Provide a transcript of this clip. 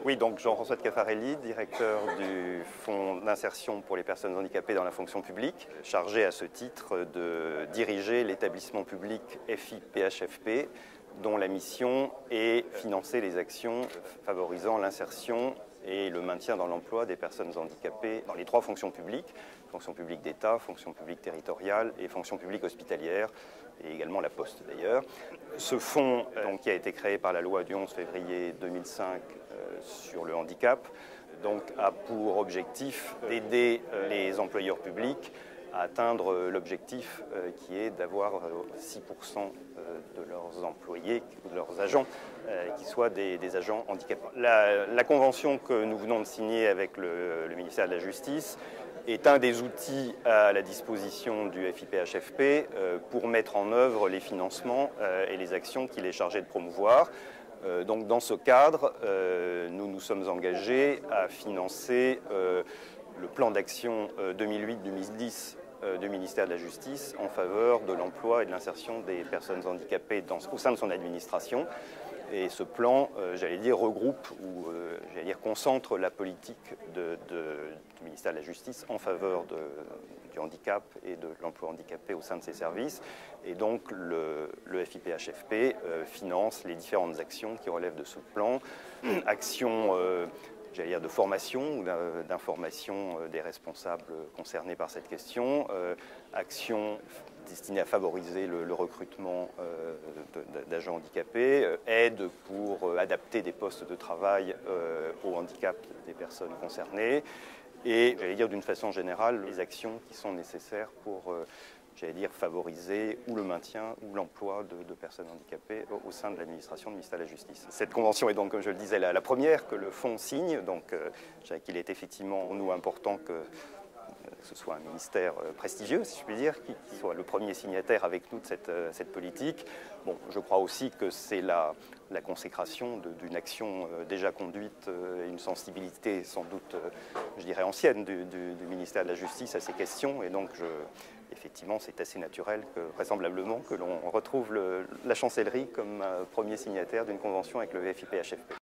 Oui, donc Jean-François de Caffarelli, directeur du Fonds d'insertion pour les personnes handicapées dans la fonction publique, chargé à ce titre de diriger l'établissement public FIPHFP, dont la mission est financer les actions favorisant l'insertion et le maintien dans l'emploi des personnes handicapées dans les trois fonctions publiques, fonction publique d'État, fonction publique territoriale et fonction publique hospitalière, et également la Poste d'ailleurs. Ce fonds qui a été créé par la loi du 11 février 2005 sur le handicap a pour objectif d'aider les employeurs publics à atteindre l'objectif qui est d'avoir 6% de leurs employés ou de leurs agents qui soient des agents handicapés. La convention que nous venons de signer avec le ministère de la Justice est un des outils à la disposition du FIPHFP pour mettre en œuvre les financements et les actions qu'il est chargé de promouvoir. Donc dans ce cadre, nous nous sommes engagés à financer le plan d'action 2008-2010 du ministère de la Justice en faveur de l'emploi et de l'insertion des personnes handicapées au sein de son administration. Et ce plan, regroupe ou concentre la politique du ministère de la Justice en faveur du handicap et de l'emploi handicapé au sein de ses services. Et donc le FIPHFP finance les différentes actions qui relèvent de ce plan. Actions de formation ou d'information des responsables concernés par cette question, actions destinées à favoriser le recrutement d'agents handicapés, aide pour adapter des postes de travail au handicap des personnes concernées et, d'une façon générale, les actions qui sont nécessaires pour favoriser ou le maintien ou l'emploi de personnes handicapées au sein de l'administration du ministère de la Justice. Cette convention est donc, comme je le disais, la première que le Fonds signe, donc qu'il est effectivement pour nous important que ce soit un ministère prestigieux, si je puis dire, qui soit le premier signataire avec nous de cette politique. Bon, je crois aussi que c'est la consécration d'une action déjà conduite et une sensibilité sans doute, ancienne du ministère de la Justice à ces questions. Et donc, effectivement, c'est assez naturel, vraisemblablement, que l'on retrouve la chancellerie comme premier signataire d'une convention avec le FIPHFP.